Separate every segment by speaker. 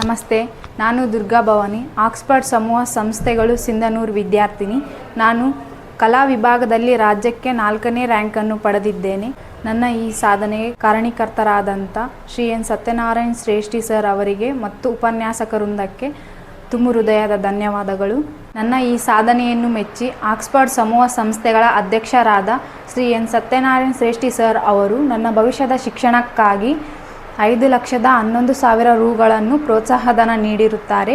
Speaker 1: ನಮಸ್ತೆ, ನಾನು ದುರ್ಗಾ ಭವಾನಿ, ಆಕ್ಸ್ಫರ್ಡ್ ಸಮೂಹ ಸಂಸ್ಥೆಗಳು ಸಿಂಧನೂರು ವಿದ್ಯಾರ್ಥಿನಿ. ನಾನು ಕಲಾ ವಿಭಾಗದಲ್ಲಿ ರಾಜ್ಯಕ್ಕೆ 4ನೇ ರ್ಯಾಂಕನ್ನು ಪಡೆದಿದ್ದೇನೆ. ನನ್ನ ಈ ಸಾಧನೆಗೆ ಕಾರಣೀಕರ್ತರಾದಂಥ ಶ್ರೀ ಎನ್ ಸತ್ಯನಾರಾಯಣ್ ಶ್ರೇಷ್ಠಿ ಸರ್ ಅವರಿಗೆ ಮತ್ತು ಉಪನ್ಯಾಸಕ ವೃಂದಕ್ಕೆ ತುಂಬ ಹೃದಯದ ಧನ್ಯವಾದಗಳು. ನನ್ನ ಈ ಸಾಧನೆಯನ್ನು ಮೆಚ್ಚಿ ಆಕ್ಸ್ಫರ್ಡ್ ಸಮೂಹ ಸಂಸ್ಥೆಗಳ ಅಧ್ಯಕ್ಷರಾದ ಶ್ರೀ ಎನ್ ಸತ್ಯನಾರಾಯಣ್ ಶ್ರೇಷ್ಠಿ ಸರ್ ಅವರು ನನ್ನ ಭವಿಷ್ಯದ ಶಿಕ್ಷಣಕ್ಕಾಗಿ 5,11,000 ರೂಗಳನ್ನು ಪ್ರೋತ್ಸಾಹಧನ ನೀಡಿರುತ್ತಾರೆ.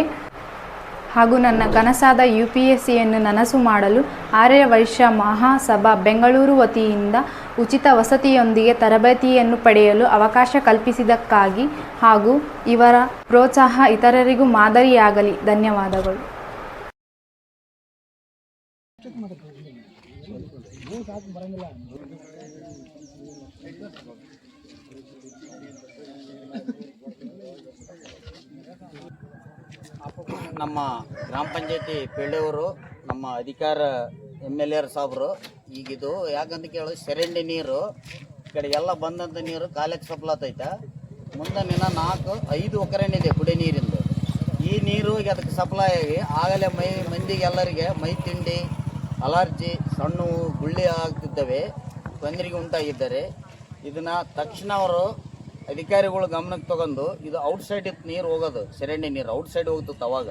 Speaker 1: ಹಾಗೂ ನನ್ನ ಕನಸಾದ UPSCಯನ್ನು ನನಸು ಮಾಡಲು ಆರ್ಯ ವೈಶ್ಯ ಮಹಾಸಭಾ ಬೆಂಗಳೂರು ವತಿಯಿಂದ ಉಚಿತ ವಸತಿಯೊಂದಿಗೆ ತರಬೇತಿಯನ್ನು ಪಡೆಯಲು ಅವಕಾಶ ಕಲ್ಪಿಸಿದ್ದಕ್ಕಾಗಿ ಹಾಗೂ ಇವರ ಪ್ರೋತ್ಸಾಹ ಇತರರಿಗೂ ಮಾದರಿಯಾಗಲಿ. ಧನ್ಯವಾದಗಳು.
Speaker 2: ನಮ್ಮ ಗ್ರಾಮ ಪಂಚಾಯತಿ ಪೇಳೆಯವರು ನಮ್ಮ ಅಧಿಕಾರ MLA ಸಾಬ್ರು ಈಗಿದು ಯಾಕಂತ ಕೇಳಿ ಚರಂಡಿ ನೀರು ಈ ಕಡೆ ಎಲ್ಲ ಬಂದಂಥ ನೀರು ಕಾಲಕ್ಕೆ ಸಪ್ಲಾತೈತೆ. ಮುಂದೆ 4-5 ಒಕ್ಕರಣೆ ಕುಡಿ ನೀರಿಂದು. ಈ ನೀರು ಈಗ ಅದಕ್ಕೆ ಸಪ್ಲೈ ಆಗಿ ಆಗಲೇ ಮಂದಿಗೆ ಎಲ್ಲರಿಗೆ ಮೈ ತಿಂಡಿ, ಅಲರ್ಜಿ, ಸಣ್ಣ ಗುಳ್ಳಿ ಆಗ್ತಿದ್ದಾವೆ, ತೊಂದರೆಗೆ ಉಂಟಾಗಿದ್ದಾರೆ. ಇದನ್ನು ತಕ್ಷಣ ಅವರು ಅಧಿಕಾರಿಗಳು ಗಮನಕ್ಕೆ ತಗೊಂಡು ಇದು ಔಟ್ಸೈಡ್ ಇತ್ತು ನೀರು ಹೋಗೋದು, ಚರಂಡಿ ನೀರು ಔಟ್ಸೈಡ್ ಹೋಗ್ತಿತ್ತು ಅವಾಗ.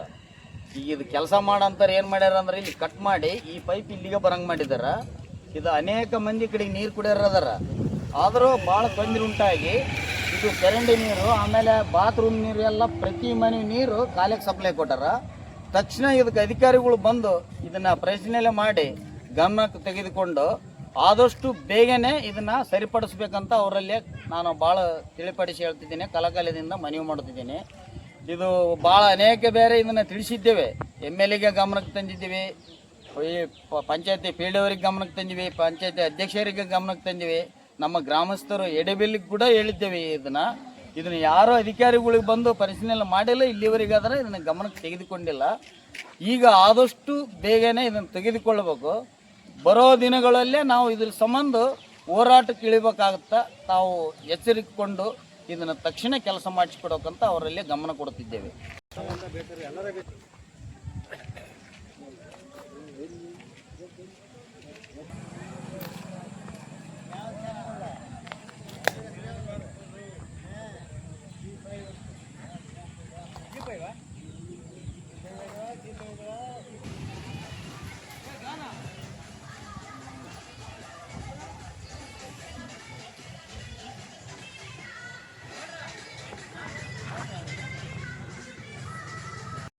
Speaker 2: ಈಗ ಇದು ಕೆಲಸ ಮಾಡಂತಾರೆ ಏನು ಮಾಡ್ಯಾರ ಅಂದ್ರೆ ಇಲ್ಲಿ ಕಟ್ ಮಾಡಿ ಈ ಪೈಪ್ ಇಲ್ಲಿಗೆ ಬರಂಗೆ ಮಾಡಿದಾರ. ಇದು ಅನೇಕ ಮಂದಿ ಕಡೆಗೆ ನೀರು ಕುಡಿಯೋರದಾರ, ಆದರೂ ಭಾಳ ತೊಂದರೆ ಉಂಟಾಗಿ ಇದು ಚರಂಡಿ ನೀರು ಆಮೇಲೆ ಬಾತ್ರೂಮ್ ನೀರು ಎಲ್ಲ ಪ್ರತಿ ಮನೆ ನೀರು ಕಾಲಕ್ಕೆ ಸಪ್ಲೈ ಕೊಟ್ಟಾರ. ತಕ್ಷಣ ಇದಕ್ಕೆ ಅಧಿಕಾರಿಗಳು ಬಂದು ಇದನ್ನು ಪ್ರಶ್ನೆಲೆ ಮಾಡಿ ಗಮನಕ್ಕೆ ತೆಗೆದುಕೊಂಡು ಆದಷ್ಟು ಬೇಗನೆ ಇದನ್ನು ಸರಿಪಡಿಸ್ಬೇಕಂತ ಅವರಲ್ಲಿ ನಾನು ಭಾಳ ತಿಳಿಪಡಿಸಿ ಹೇಳ್ತಿದ್ದೀನಿ, ಕಲಕಾಲದಿಂದ ಮನವಿ ಮಾಡುತ್ತಿದ್ದೀನಿ. ಇದು ಭಾಳ ಅನೇಕ ಬೇರೆ ಇದನ್ನು ತಿಳಿಸಿದ್ದೇವೆ, MLAಗೆ ಗಮನಕ್ಕೆ ತಂದಿದ್ದೀವಿ, ಈ ಪಂಚಾಯತಿ ಪೀಳಿಯವರಿಗೆ ಗಮನಕ್ಕೆ ತಂದಿವಿ, ಪಂಚಾಯತಿ ಅಧ್ಯಕ್ಷರಿಗೆ ಗಮನಕ್ಕೆ ತಂದಿವಿ, ನಮ್ಮ ಗ್ರಾಮಸ್ಥರು ಎಡೆಬಿಲ್ಲಿಗೆ ಕೂಡ ಹೇಳಿದ್ದೇವೆ. ಇದನ್ನು ಯಾರೋ ಅಧಿಕಾರಿಗಳಿಗೆ ಬಂದು ಪರಿಶೀಲನೆ ಮಾಡಿಲ್ಲ, ಇಲ್ಲಿವರೆಗಾದರೆ ಇದನ್ನು ಗಮನಕ್ಕೆ ತೆಗೆದುಕೊಂಡಿಲ್ಲ. ಈಗ ಆದಷ್ಟು ಬೇಗನೆ ಇದನ್ನು ತೆಗೆದುಕೊಳ್ಳಬೇಕು. ಬರೋ ದಿನಗಳಲ್ಲೇ ನಾವು ಇದ್ರ ಸಂಬಂಧ ಹೋರಾಟಕ್ಕೆ ಇಳಿಬೇಕಾಗುತ್ತಾ ತಾವು ಎಚ್ಚರಿಕೊಂಡು ಇದನ್ನು ತಕ್ಷಣ ಕೆಲಸ ಮಾಡಿಸಿಕೊಡೋಕಂತ ಅವರಲ್ಲಿ ಗಮನ ಕೊಡುತ್ತಿದ್ದೇವೆ.